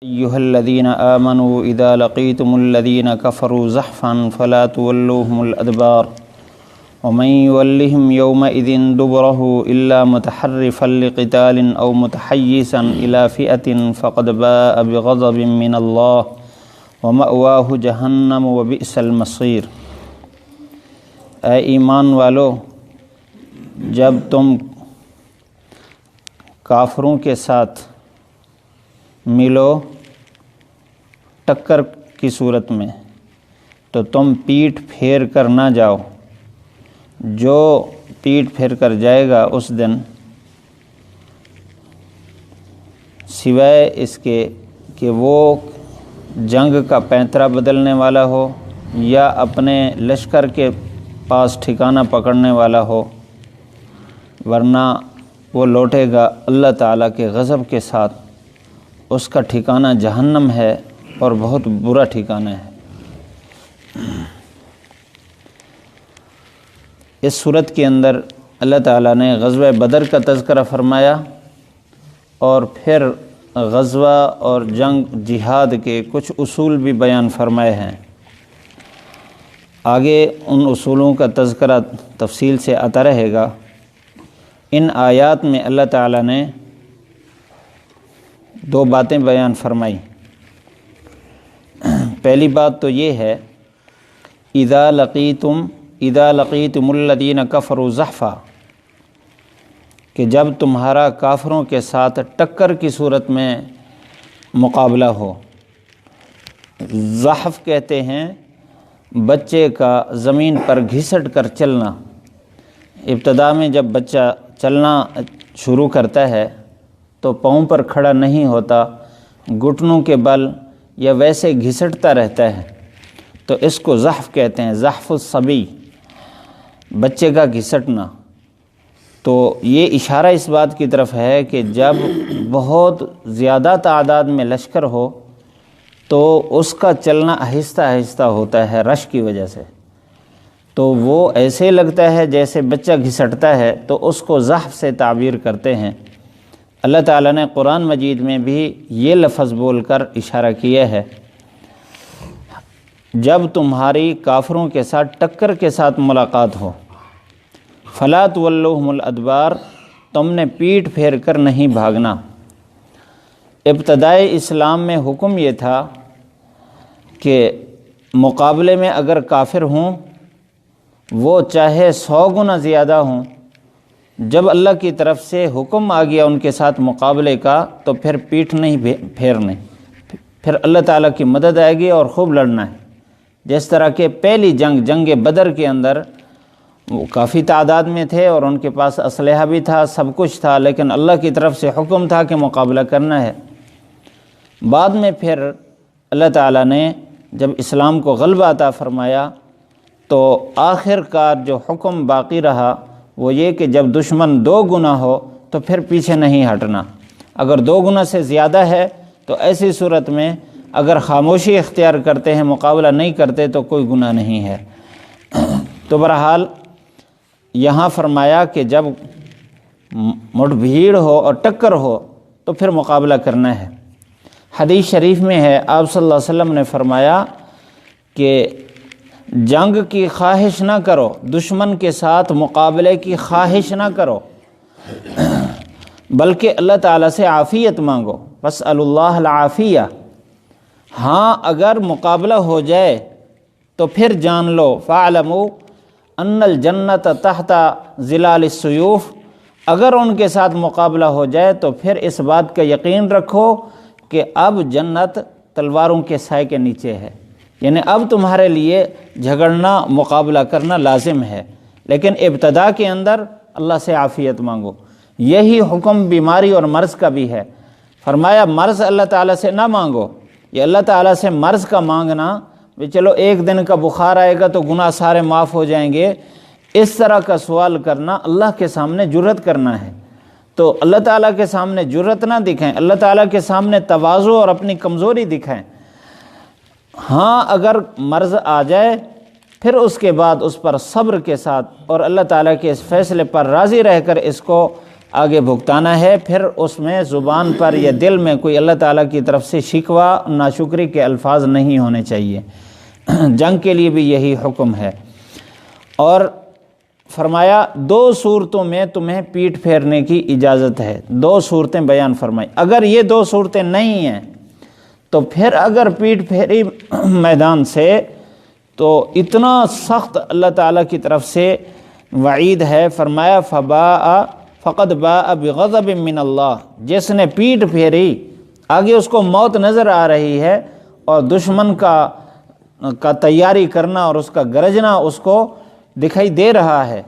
أيها الذين آمنوا إذا لقيتم الذين كفروا زحفا فلا تولوهم الأدبار ومن يولهم يومئذ دبره إلا متحرفا لقتال أو متحيزا إلى فئة فقد باء بغضب من الله ومأواه جہنم وبئس المصير۔ اے ایمان والو، جب تم کافروں کے ساتھ ملو ٹکر کی صورت میں تو تم پیٹھ پھیر کر نہ جاؤ۔ جو پیٹھ پھیر کر جائے گا اس دن سوائے اس کے کہ وہ جنگ کا پینترا بدلنے والا ہو یا اپنے لشکر کے پاس ٹھکانہ پکڑنے والا ہو، ورنہ وہ لوٹے گا اللہ تعالیٰ کے غضب کے ساتھ۔ اس کا ٹھکانہ جہنم ہے اور بہت برا ٹھکانہ ہے۔ اس صورت کے اندر اللہ تعالیٰ نے غزوہ بدر کا تذکرہ فرمایا اور پھر غزوہ اور جنگ جہاد کے کچھ اصول بھی بیان فرمائے ہیں۔ آگے ان اصولوں کا تذکرہ تفصیل سے آتا رہے گا۔ ان آیات میں اللہ تعالیٰ نے دو باتیں بیان فرمائی۔ پہلی بات تو یہ ہے اذا لقیتم الذین کفروا زحفا، کہ جب تمہارا کافروں کے ساتھ ٹکر کی صورت میں مقابلہ ہو۔ زحف کہتے ہیں بچے کا زمین پر گھسٹ کر چلنا۔ ابتدا میں جب بچہ چلنا شروع کرتا ہے تو پاؤں پر کھڑا نہیں ہوتا، گھٹنوں کے بل یا ویسے گھسٹتا رہتا ہے، تو اس کو زحف کہتے ہیں، زحف الصبی، بچے کا گھسٹنا۔ تو یہ اشارہ اس بات کی طرف ہے کہ جب بہت زیادہ تعداد میں لشکر ہو تو اس کا چلنا آہستہ آہستہ ہوتا ہے رش کی وجہ سے، تو وہ ایسے لگتا ہے جیسے بچہ گھسٹتا ہے، تو اس کو زحف سے تعبیر کرتے ہیں۔ اللہ تعالیٰ نے قرآن مجید میں بھی یہ لفظ بول کر اشارہ کیا ہے، جب تمہاری کافروں کے ساتھ ٹکر کے ساتھ ملاقات ہو، فلا تولوہم الادبار، تم نے پیٹھ پھیر کر نہیں بھاگنا۔ ابتدائے اسلام میں حکم یہ تھا کہ مقابلے میں اگر کافر ہوں، وہ چاہے 100 گنا زیادہ ہوں، جب اللہ کی طرف سے حکم آ گیا ان کے ساتھ مقابلے کا تو پھر پیٹھ نہیں پھیرنے، پھر اللہ تعالیٰ کی مدد آئے گی اور خوب لڑنا ہے۔ جس طرح کہ پہلی جنگ بدر کے اندر وہ کافی تعداد میں تھے اور ان کے پاس اسلحہ بھی تھا، سب کچھ تھا، لیکن اللہ کی طرف سے حکم تھا کہ مقابلہ کرنا ہے۔ بعد میں پھر اللہ تعالیٰ نے جب اسلام کو غلبہ عطا فرمایا تو آخر کار جو حکم باقی رہا وہ یہ کہ جب دشمن 2 گنا ہو تو پھر پیچھے نہیں ہٹنا۔ اگر 2 گنا سے زیادہ ہے تو ایسی صورت میں اگر خاموشی اختیار کرتے ہیں، مقابلہ نہیں کرتے، تو کوئی گناہ نہیں ہے۔ تو بہرحال یہاں فرمایا کہ جب مٹ بھیڑ ہو اور ٹکر ہو تو پھر مقابلہ کرنا ہے۔ حدیث شریف میں ہے، آپ صلی اللہ علیہ وسلم نے فرمایا کہ جنگ کی خواہش نہ کرو، دشمن کے ساتھ مقابلے کی خواہش نہ کرو، بلکہ اللہ تعالیٰ سے عافیت مانگو، واسألوا اللہ العافیہ۔ ہاں اگر مقابلہ ہو جائے تو پھر جان لو، فاعلموا ان الجنت تحت ظلال السیوف، اگر ان کے ساتھ مقابلہ ہو جائے تو پھر اس بات کا یقین رکھو کہ اب جنت تلواروں کے سائے کے نیچے ہے، یعنی اب تمہارے لیے جھگڑنا، مقابلہ کرنا لازم ہے، لیکن ابتدا کے اندر اللہ سے عافیت مانگو۔ یہی حکم بیماری اور مرض کا بھی ہے۔ فرمایا مرض اللہ تعالیٰ سے نہ مانگو، یہ اللہ تعالیٰ سے مرض کا مانگنا بھی چلو ایک دن کا بخار آئے گا تو گناہ سارے معاف ہو جائیں گے، اس طرح کا سوال کرنا اللہ کے سامنے جرت کرنا ہے۔ تو اللہ تعالیٰ کے سامنے جرت نہ دکھائیں، اللہ تعالیٰ کے سامنے تواضع اور اپنی کمزوری دکھائیں۔ ہاں اگر مرض آ جائے پھر اس کے بعد اس پر صبر کے ساتھ اور اللہ تعالیٰ کے اس فیصلے پر راضی رہ کر اس کو آگے بھگتانا ہے، پھر اس میں زبان پر یا دل میں کوئی اللہ تعالیٰ کی طرف سے شکوہ ناشکری کے الفاظ نہیں ہونے چاہیے۔ جنگ کے لیے بھی یہی حکم ہے۔ اور فرمایا 2 صورتوں میں تمہیں پیٹھ پھیرنے کی اجازت ہے، 2 صورتیں بیان فرمائی۔ اگر یہ 2 صورتیں نہیں ہیں تو پھر اگر پیٹھ پھیری میدان سے تو اتنا سخت اللہ تعالیٰ کی طرف سے وعید ہے۔ فرمایا فقد باء بغضب من اللہ، جس نے پیٹھ پھیری آگے اس کو موت نظر آ رہی ہے اور دشمن کا تیاری کرنا اور اس کا گرجنا اس کو دکھائی دے رہا ہے،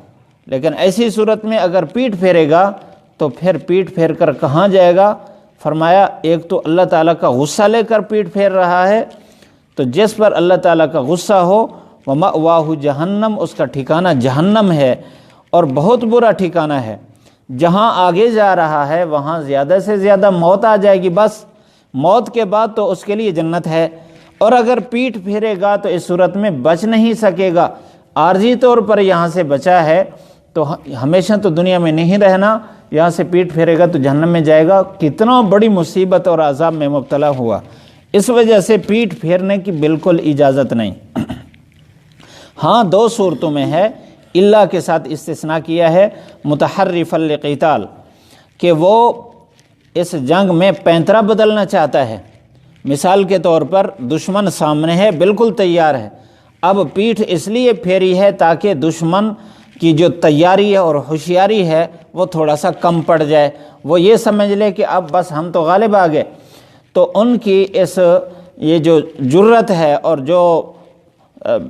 لیکن ایسی صورت میں اگر پیٹھ پھیرے گا تو پھر پیٹھ پھیر کر کہاں جائے گا؟ فرمایا ایک تو اللہ تعالیٰ کا غصہ لے کر پیٹھ پھیر رہا ہے، تو جس پر اللہ تعالیٰ کا غصہ ہو وَمَأْوَاهُ جہنم، اس کا ٹھکانہ جہنم ہے اور بہت برا ٹھکانہ ہے۔ جہاں آگے جا رہا ہے وہاں زیادہ سے زیادہ موت آ جائے گی، بس موت کے بعد تو اس کے لیے جنت ہے۔ اور اگر پیٹھ پھیرے گا تو اس صورت میں بچ نہیں سکے گا، عارضی طور پر یہاں سے بچا ہے تو ہمیشہ تو دنیا میں نہیں رہنا، یہاں سے پیٹھ پھیرے گا تو جہنم میں جائے گا، کتنا بڑی مصیبت اور عذاب میں مبتلا ہوا۔ اس وجہ سے پیٹھ پھیرنے کی بالکل اجازت نہیں۔ ہاں 2 صورتوں میں ہے، اللہ کے ساتھ استثناء کیا ہے، متحرفا للقتال، کہ وہ اس جنگ میں پینترا بدلنا چاہتا ہے۔ مثال کے طور پر دشمن سامنے ہے، بالکل تیار ہے، اب پیٹھ اس لیے پھیری ہے تاکہ دشمن کی جو تیاری ہے اور ہوشیاری ہے وہ تھوڑا سا کم پڑ جائے، وہ یہ سمجھ لے کہ اب بس ہم تو غالب آ گئے، تو ان کی یہ جو جرت ہے اور جو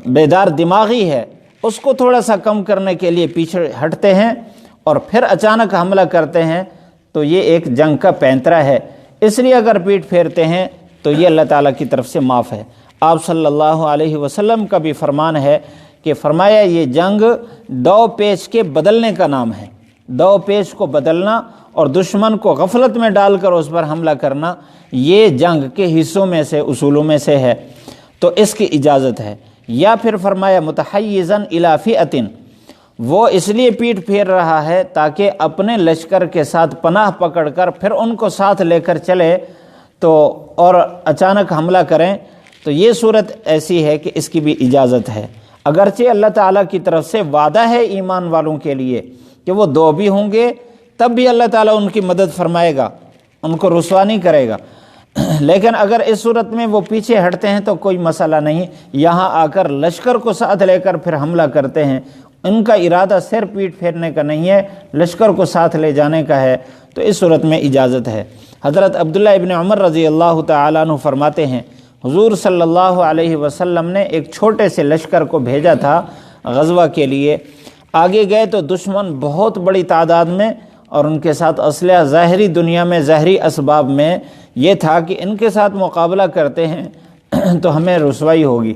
بیدار دماغی ہے اس کو تھوڑا سا کم کرنے کے لیے پیچھے ہٹتے ہیں اور پھر اچانک حملہ کرتے ہیں، تو یہ ایک جنگ کا پینترا ہے۔ اس لیے اگر پیٹھ پھیرتے ہیں تو یہ اللہ تعالیٰ کی طرف سے معاف ہے۔ آپ صلی اللہ علیہ وسلم کا بھی فرمان ہے کہ فرمایا یہ جنگ 2 پیچ کے بدلنے کا نام ہے، 2 پیچ کو بدلنا اور دشمن کو غفلت میں ڈال کر اس پر حملہ کرنا، یہ جنگ کے حصوں میں سے، اصولوں میں سے ہے، تو اس کی اجازت ہے۔ یا پھر فرمایا متحیزاً الی فئۃ، وہ اس لیے پیٹھ پھیر رہا ہے تاکہ اپنے لشکر کے ساتھ پناہ پکڑ کر پھر ان کو ساتھ لے کر چلے تو اور اچانک حملہ کریں، تو یہ صورت ایسی ہے کہ اس کی بھی اجازت ہے۔ اگرچہ اللہ تعالیٰ کی طرف سے وعدہ ہے ایمان والوں کے لیے کہ وہ 2 بھی ہوں گے، تب بھی اللہ تعالیٰ ان کی مدد فرمائے گا، ان کو رسوا نہیں کرے گا، لیکن اگر اس صورت میں وہ پیچھے ہٹتے ہیں تو کوئی مسئلہ نہیں، یہاں آ کر لشکر کو ساتھ لے کر پھر حملہ کرتے ہیں، ان کا ارادہ صرف پیٹھ پھیرنے کا نہیں ہے، لشکر کو ساتھ لے جانے کا ہے، تو اس صورت میں اجازت ہے۔ حضرت عبداللہ ابن عمر رضی اللہ تعالیٰ عنہ فرماتے ہیں حضور صلی اللہ علیہ وسلم نے ایک چھوٹے سے لشکر کو بھیجا تھا غزوہ کے لیے، آگے گئے تو دشمن بہت بڑی تعداد میں اور ان کے ساتھ اسلحہ، ظاہری دنیا میں ظاہری اسباب میں یہ تھا کہ ان کے ساتھ مقابلہ کرتے ہیں تو ہمیں رسوائی ہوگی،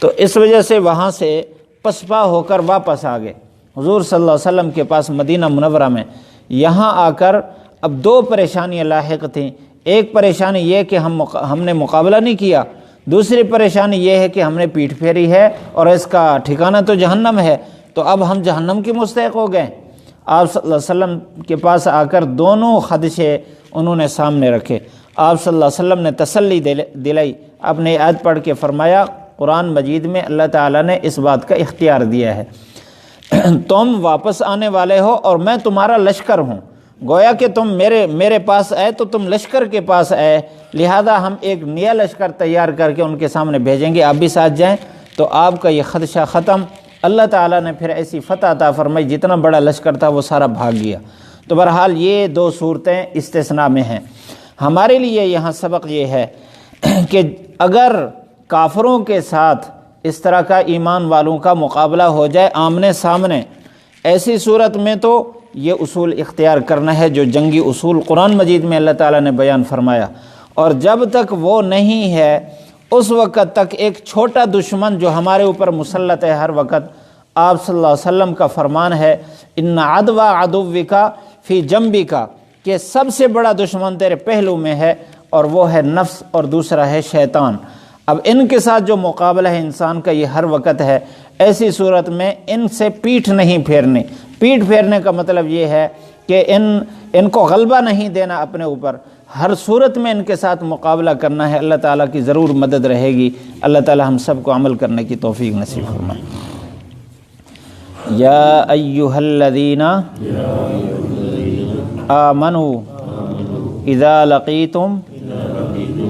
تو اس وجہ سے وہاں سے پسپا ہو کر واپس آ گئے حضور صلی اللہ علیہ وسلم کے پاس مدینہ منورہ میں۔ یہاں آ کر اب 2 پریشانیاں لاحق تھیں، ایک پریشانی یہ کہ ہم نے مقابلہ نہیں کیا، دوسری پریشانی یہ ہے کہ ہم نے پیٹھ پھیری ہے اور اس کا ٹھکانہ تو جہنم ہے، تو اب ہم جہنم کی مستحق ہو گئے۔ آپ صلی اللہ علیہ وسلم کے پاس آ کر دونوں خدشے انہوں نے سامنے رکھے، آپ صلی اللہ علیہ وسلم نے تسلی دلائی، آپ نے آیت پڑھ کے فرمایا قرآن مجید میں اللہ تعالیٰ نے اس بات کا اختیار دیا ہے، تم واپس آنے والے ہو اور میں تمہارا لشکر ہوں، گویا کہ تم میرے پاس آئے تو تم لشکر کے پاس آئے، لہذا ہم ایک نیا لشکر تیار کر کے ان کے سامنے بھیجیں گے، آپ بھی ساتھ جائیں، تو آپ کا یہ خدشہ ختم۔ اللہ تعالیٰ نے پھر ایسی فتح عطا فرمائی، جتنا بڑا لشکر تھا وہ سارا بھاگ گیا۔ تو بہرحال یہ 2 صورتیں استثناء میں ہیں۔ ہمارے لیے یہاں سبق یہ ہے کہ اگر کافروں کے ساتھ اس طرح کا ایمان والوں کا مقابلہ ہو جائے آمنے سامنے، ایسی صورت میں تو یہ اصول اختیار کرنا ہے جو جنگی اصول قرآن مجید میں اللہ تعالیٰ نے بیان فرمایا، اور جب تک وہ نہیں ہے اس وقت تک ایک چھوٹا دشمن جو ہمارے اوپر مسلط ہے ہر وقت، آپ صلی اللہ علیہ وسلم کا فرمان ہے ان عدو عدوک فی جنبک، کہ سب سے بڑا دشمن تیرے پہلو میں ہے اور وہ ہے نفس اور دوسرا ہے شیطان۔ اب ان کے ساتھ جو مقابلہ ہے انسان کا یہ ہر وقت ہے، ایسی صورت میں ان سے پیٹھ نہیں پھیرنی۔ پیٹھ پھیرنے کا مطلب یہ ہے کہ ان کو غلبہ نہیں دینا اپنے اوپر، ہر صورت میں ان کے ساتھ مقابلہ کرنا ہے، اللہ تعالیٰ کی ضرور مدد رہے گی۔ اللہ تعالیٰ ہم سب کو عمل کرنے کی توفیق نصیب فرمائے۔ یا ایھا الذین آمنوا اذا لقیتم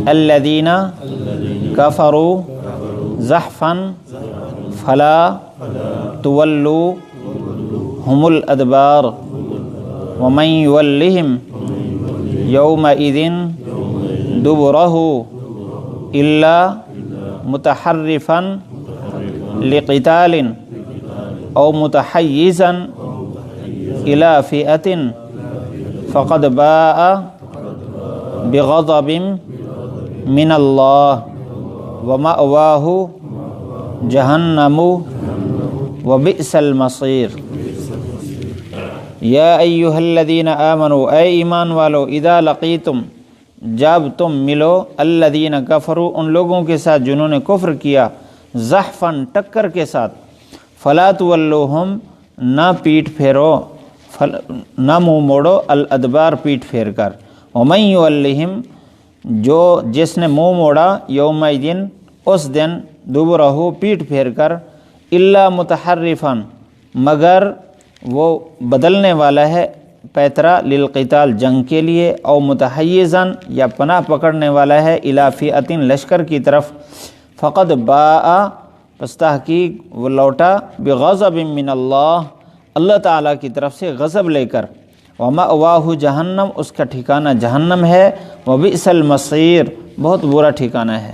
الذین کفروا زحفا فلا تولوهم الادبار ومن یولہم یومئذ دبرہ الا متحرفا لقتال او متحیزا الى فئة فقد باء بغضب من اللہ ومأواہ جہنم وبئس المصیر۔ یا ایھا الذین آمنوا، اے ایمان والو، اذا لقیتم، جب تم ملو، الذین کفروا، ان لوگوں کے ساتھ جنہوں نے کفر کیا، زحفاً ٹکر کے ساتھ، فلا تولوہم، نہ پیٹ پھیرو، نہ منہ موڑو، الادبار پیٹ پھیر کر، ومن یولہم، جس نے منہ موڑا، یومئذ، اس دن، دبرہ، پیٹ پھیر کر، الا متحرفاً، مگر وہ بدلنے والا ہے پیترا، للقتال، جنگ کے لیے، او متحیزاً، یا پناہ پکڑنے والا ہے، الی فئۃ، لشکر کی طرف، فقد باء، پس تحقیق وہ لوٹا، بغضب من اللہ، اللہ تعالیٰ کی طرف سے غضب لے کر، ومأواہ جہنم، اس کا ٹھکانہ جہنم ہے، وبئس المصیر، بہت برا ٹھکانہ ہے۔